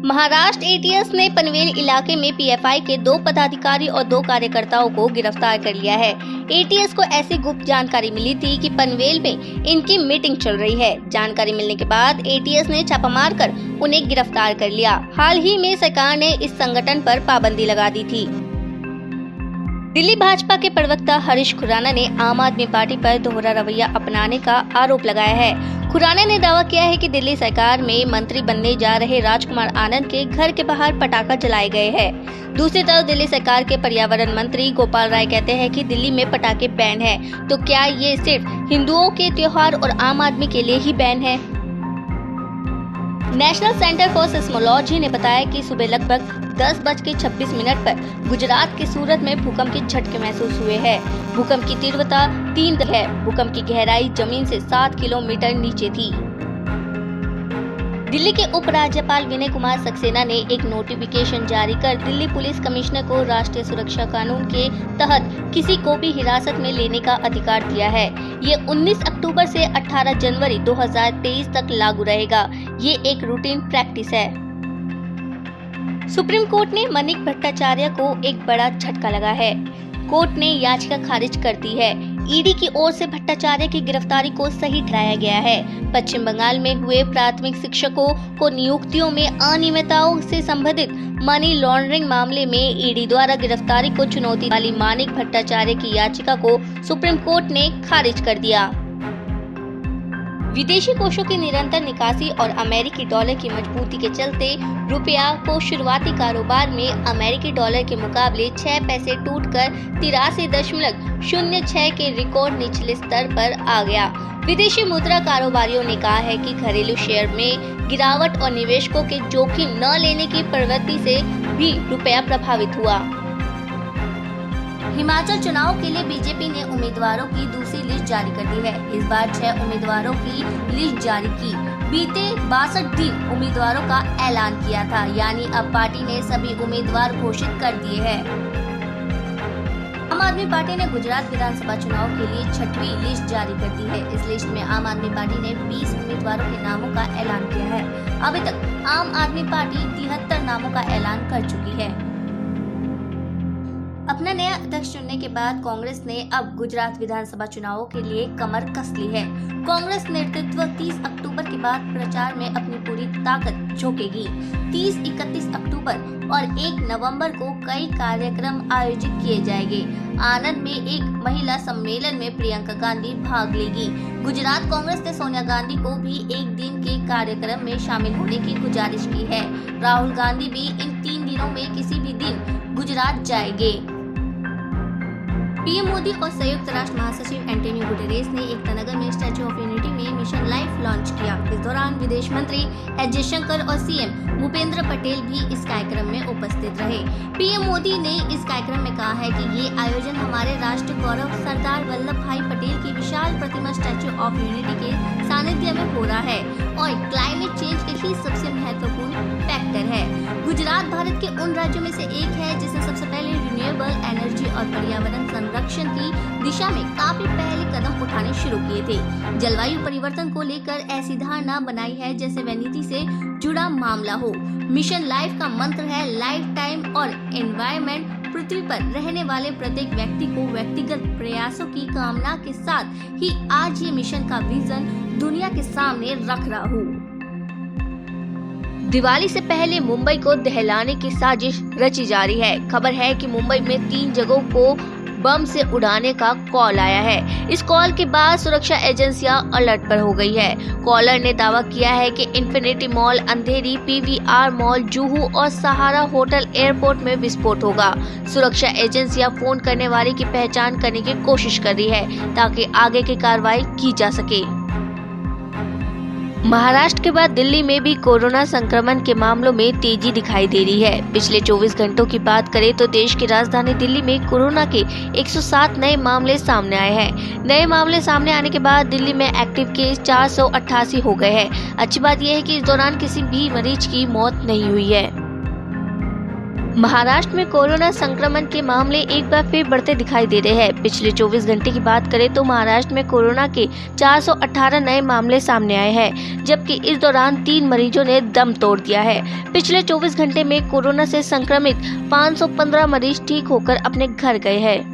Maharashtra ATS ने पनवेल इलाके में पीएफआई के 2 पदाधिकारी और 2 कार्यकर्ताओं को गिरफ्तार कर लिया है। एटीएस को ऐसी गुप्त जानकारी मिली थी कि पनवेल में इनकी मीटिंग चल रही है। जानकारी मिलने के बाद एटीएस ने छापा मारकर उन्हें गिरफ्तार कर लिया। हाल ही में सरकार ने इस संगठन पर पाबंदी लगा दी थी। दिल्ली भाजपा के प्रवक्ता हरीश खुराना ने आम आदमी पार्टी पर दोहरा रवैया अपनाने का आरोप लगाया है। खुराना ने दावा किया है कि दिल्ली सरकार में मंत्री बनने जा रहे राजकुमार आनंद के घर के बाहर पटाखा जलाए गए हैं। दूसरी तरफ दिल्ली सरकार के पर्यावरण मंत्री गोपाल राय कहते हैं कि दिल्ली में पटाखे बैन है, तो क्या ये सिर्फ हिंदुओं के त्योहार और आम आदमी के लिए ही बैन है? नेशनल सेंटर फॉर सिस्मोलॉजी ने बताया कि सुबह लगभग 10:26 पर गुजरात के सूरत में भूकंप के झटके महसूस हुए हैं। भूकंप की तीव्रता 3 है। भूकंप की गहराई जमीन से 7 किलोमीटर नीचे थी। दिल्ली के उप राज्यपाल विनय कुमार सक्सेना ने एक नोटिफिकेशन जारी कर दिल्ली पुलिस कमिश्नर को राष्ट्रीय सुरक्षा कानून के तहत किसी को भी हिरासत में लेने का अधिकार दिया है। ये 19 अक्टूबर से 18 जनवरी 2023 तक लागू रहेगा। ये एक रूटीन प्रैक्टिस है। सुप्रीम कोर्ट ने मनीष भट्टाचार्य को एक बड़ा झटका लगा है। कोर्ट ने याचिका खारिज कर दी है। ईडी की ओर से भट्टाचार्य की गिरफ्तारी को सही ठहराया गया है। पश्चिम बंगाल में हुए प्राथमिक शिक्षकों को नियुक्तियों में अनियमितताओं से संबंधित मनी लॉन्ड्रिंग मामले में ईडी द्वारा गिरफ्तारी को चुनौती वाली मनीष भट्टाचार्य की याचिका को सुप्रीम कोर्ट ने खारिज कर दिया। विदेशी कोषों की निरंतर निकासी और अमेरिकी डॉलर की मजबूती के चलते रुपया को शुरुआती कारोबार में अमेरिकी डॉलर के मुकाबले 6 पैसे टूटकर 83.06 के रिकॉर्ड निचले स्तर पर आ गया। विदेशी मुद्रा कारोबारियों ने कहा है कि घरेलू शेयर में गिरावट और निवेशकों के जोखिम न लेने की प्रवृत्ति से भी रुपया प्रभावित हुआ। हिमाचल चुनाव के लिए बीजेपी ने उम्मीदवारों की दूसरी लिस्ट जारी कर दी है। इस बार 6 उम्मीदवारों की लिस्ट जारी की। बीते 62 दिन उम्मीदवारों का ऐलान किया था, यानी अब पार्टी ने सभी उम्मीदवार घोषित कर दिए हैं। आम आदमी पार्टी ने गुजरात विधानसभा चुनाव के लिए 6वीं लिस्ट जारी कर दी है। इस लिस्ट में आम आदमी पार्टी ने 20 उम्मीदवारों के नामों का ऐलान किया है। अभी तक आम आदमी पार्टी 73 नामों का ऐलान कर चुकी है। अपना नया अध्यक्ष चुनने के बाद कांग्रेस ने अब गुजरात विधानसभा चुनावों के लिए कमर कस ली है। कांग्रेस नेतृत्व 30 अक्टूबर के बाद प्रचार में अपनी पूरी ताकत झोंकेगी। 30, 31 अक्टूबर और 1 नवंबर को कई कार्यक्रम आयोजित किए जाएंगे। आनंद में एक महिला सम्मेलन में प्रियंका गांधी भाग लेगी। गुजरात कांग्रेस ने सोनिया गांधी को भी एक दिन के कार्यक्रम में शामिल होने की गुजारिश की है। राहुल गांधी भी इन 3 दिनों में किसी भी दिन गुजरात जाएंगे। पीएम मोदी और संयुक्त राष्ट्र महासचिव एंटोनियो गुटेरेस ने एकता में स्टैच्यू ऑफ यूनिटी में मिशन लाइफ लॉन्च किया। इस दौरान विदेश मंत्री एस जयशंकर और सीएम भूपेंद्र पटेल भी इस कार्यक्रम में उपस्थित रहे। पीएम मोदी ने इस कार्यक्रम में कहा है कि ये आयोजन हमारे राष्ट्र गौरव सरदार वल्लभ भाई पटेल की विशाल प्रतिमा स्टैच्यू ऑफ यूनिटी के सानिध्य में हो रहा है और क्लाइमेट चेंज के ही सबसे महत्वपूर्ण फैक्टर है। गुजरात भारत के उन राज्यों में से एक है जिसने सबसे पहले रिन्यूएबल एनर्जी और पर्यावरण संरक्षण की दिशा में काफी पहले कदम उठाने शुरू किए थे। जलवायु परिवर्तन को लेकर ऐसी धारणा बनाई है जैसे वह नीति से जुड़ा मामला हो। मिशन लाइफ का मंत्र है लाइफ टाइम और एनवायरनमेंट। पृथ्वी पर रहने वाले प्रत्येक व्यक्ति को व्यक्तिगत प्रयासों की कामना के साथ ही आज ये मिशन का विजन दुनिया के सामने रख रहा हूँ। दिवाली से पहले मुंबई को दहलाने की साजिश रची जा रही है। खबर है कि मुंबई में 3 जगहों को बम से उड़ाने का कॉल आया है। इस कॉल के बाद सुरक्षा एजेंसियां अलर्ट पर हो गई है। कॉलर ने दावा किया है कि इन्फिनिटी मॉल, अंधेरी, पीवीआर मॉल, जुहू और सहारा होटल एयरपोर्ट में विस्फोट होगा। सुरक्षा एजेंसियां फोन करने वाले की पहचान करने की कोशिश कर रही है ताकि आगे की कार्रवाई की जा सके। महाराष्ट्र के बाद दिल्ली में भी कोरोना संक्रमण के मामलों में तेजी दिखाई दे रही है। पिछले 24 घंटों की बात करें तो देश की राजधानी दिल्ली में कोरोना के 107 नए मामले सामने आए हैं। नए मामले सामने आने के बाद दिल्ली में एक्टिव केस 488 हो गए हैं। अच्छी बात यह है कि इस दौरान किसी भी मरीज की मौत नहीं हुई है। महाराष्ट्र में कोरोना संक्रमण के मामले एक बार फिर बढ़ते दिखाई दे रहे हैं। पिछले 24 घंटे की बात करें तो महाराष्ट्र में कोरोना के 418 नए मामले सामने आए हैं, जबकि इस दौरान 3 मरीजों ने दम तोड़ दिया है। पिछले 24 घंटे में कोरोना से संक्रमित 515 मरीज ठीक होकर अपने घर गए हैं।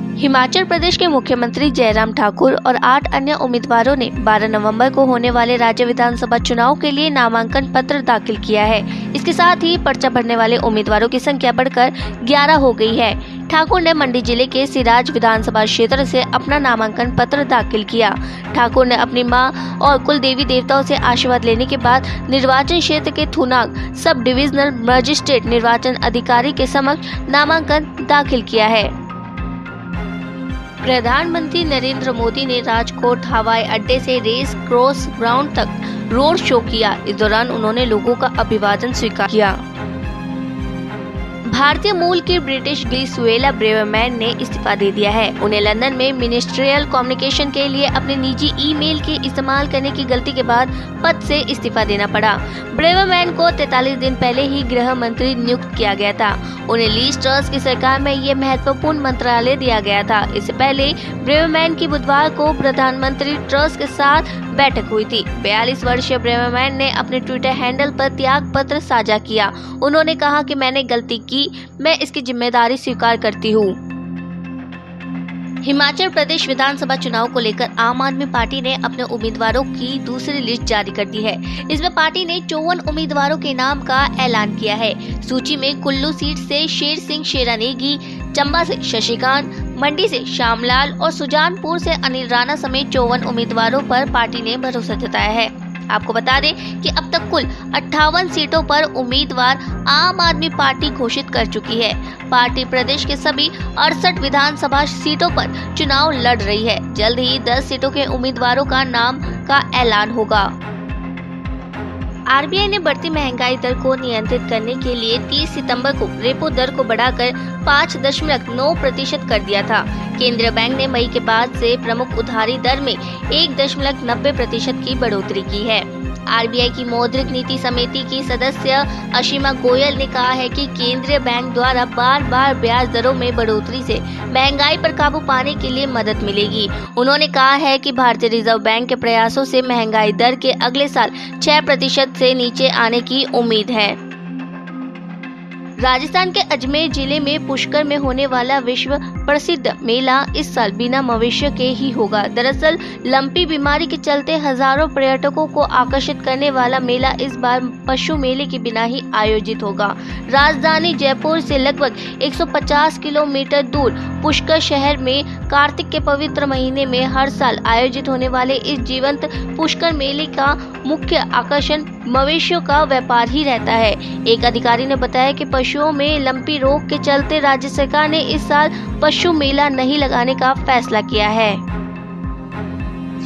हिमाचल प्रदेश के मुख्यमंत्री जयराम ठाकुर और 8 अन्य उम्मीदवारों ने 12 नवंबर को होने वाले राज्य विधानसभा चुनाव के लिए नामांकन पत्र दाखिल किया है। इसके साथ ही पर्चा भरने वाले उम्मीदवारों की संख्या बढ़कर 11 हो गई है। ठाकुर ने मंडी जिले के सिराज विधानसभा क्षेत्र से अपना नामांकन पत्र दाखिल किया। ठाकुर ने अपनी मां और कुल देवी देवताओं से आशीर्वाद लेने के बाद निर्वाचन क्षेत्र के थुनाग सब डिविजनल मजिस्ट्रेट निर्वाचन अधिकारी के समक्ष नामांकन दाखिल किया है। प्रधानमंत्री नरेंद्र मोदी ने राजकोट हवाई अड्डे से रेस क्रॉस ग्राउंड तक रोड शो किया। इस दौरान उन्होंने लोगों का अभिवादन स्वीकार किया। भारतीय मूल के ब्रिटिश ग्लिसुएला ब्रेवरमैन ने इस्तीफा दे दिया है। उन्हें लंदन में मिनिस्ट्रियल कम्युनिकेशन के लिए अपने निजी ईमेल के इस्तेमाल करने की गलती के बाद पद से इस्तीफा देना पड़ा। ब्रेवरमैन को 43 दिन पहले ही गृह मंत्री नियुक्त किया गया था। उन्हें लीज ट्रस की सरकार में ये महत्वपूर्ण मंत्रालय दिया गया था। इससे पहले ब्रेवरमैन की बुधवार को प्रधानमंत्री ट्रस के साथ बैठक हुई थी। 42 वर्षीय ब्रेवरमैन ने अपने ट्विटर हैंडल पर त्याग पत्र साझा किया। उन्होंने कहा कि मैंने गलती की, मैं इसकी जिम्मेदारी स्वीकार करती हूँ। हिमाचल प्रदेश विधानसभा चुनाव को लेकर आम आदमी पार्टी ने अपने उम्मीदवारों की दूसरी लिस्ट जारी कर दी है। इसमें पार्टी ने 54 उम्मीदवारों के नाम का ऐलान किया है। सूची में कुल्लू सीट से शेर सिंह शेरानेगी, चंबा से शशिकांत, मंडी से श्यामलाल और सुजानपुर से अनिल राणा समेत 54 उम्मीदवारों पर पार्टी ने भरोसा जताया है। आपको बता दें कि अब तक कुल 58 सीटों पर उम्मीदवार आम आदमी पार्टी घोषित कर चुकी है। पार्टी प्रदेश के सभी 68 विधानसभा सीटों पर चुनाव लड़ रही है। जल्द ही 10 सीटों के उम्मीदवारों का नाम का ऐलान होगा। आरबीआई ने बढ़ती महंगाई दर को नियंत्रित करने के लिए 30 सितंबर को रेपो दर को बढ़ाकर 5.9% कर दिया था। केंद्रीय बैंक ने मई के बाद से प्रमुख उधारी दर में 1.90% की बढ़ोतरी की है। आरबीआई की मौद्रिक नीति समिति की सदस्य असीमा गोयल ने कहा है कि केंद्रीय बैंक द्वारा बार-बार ब्याज दरों में बढ़ोतरी से महंगाई पर काबू पाने के लिए मदद मिलेगी। उन्होंने कहा है कि भारतीय रिजर्व बैंक के प्रयासों से महंगाई दर के अगले साल 6% से नीचे आने की उम्मीद है। राजस्थान के अजमेर जिले में पुष्कर में होने वाला विश्व प्रसिद्ध मेला इस साल बिना मवेशियों के ही होगा। दरअसल लंपी बीमारी के चलते हजारों पर्यटकों को आकर्षित करने वाला मेला इस बार पशु मेले के बिना ही आयोजित होगा। राजधानी जयपुर से लगभग 150 किलोमीटर दूर पुष्कर शहर में कार्तिक के पवित्र महीने में हर साल आयोजित होने वाले इस जीवंत पुष्कर मेले का मुख्य आकर्षण मवेशियों का व्यापार ही रहता है। एक अधिकारी ने बताया कि पशुओं में लंपी रोग के चलते राज्य सरकार ने इस साल पशु मेला नहीं लगाने का फैसला किया है।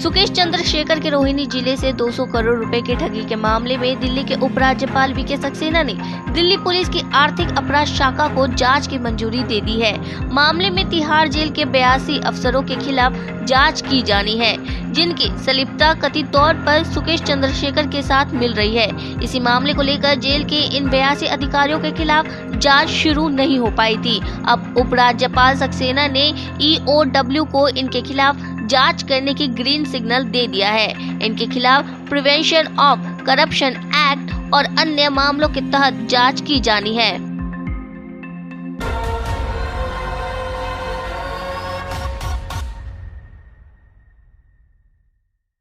सुकेश चंद्रशेखर के रोहिणी जिले से 200 करोड़ रुपए की ठगी के मामले में दिल्ली के उपराज्यपाल वीके सक्सेना ने दिल्ली पुलिस की आर्थिक अपराध शाखा को जांच की मंजूरी दे दी है। मामले में तिहाड़ जेल के 82 अफसरों के खिलाफ जांच की जानी है, जिनकी संलिप्तता कथित तौर पर सुकेश चंद्रशेखर के साथ मिल रही है। इसी मामले को लेकर जेल के इन 82 अधिकारियों के खिलाफ जांच शुरू नहीं हो पाई थी। अब उपराज्यपाल सक्सेना ने EOW को इनके खिलाफ जांच करने की ग्रीन सिग्नल दे दिया है। इनके खिलाफ प्रिवेंशन ऑफ करप्शन एक्ट और अन्य मामलों के तहत जांच की जानी है।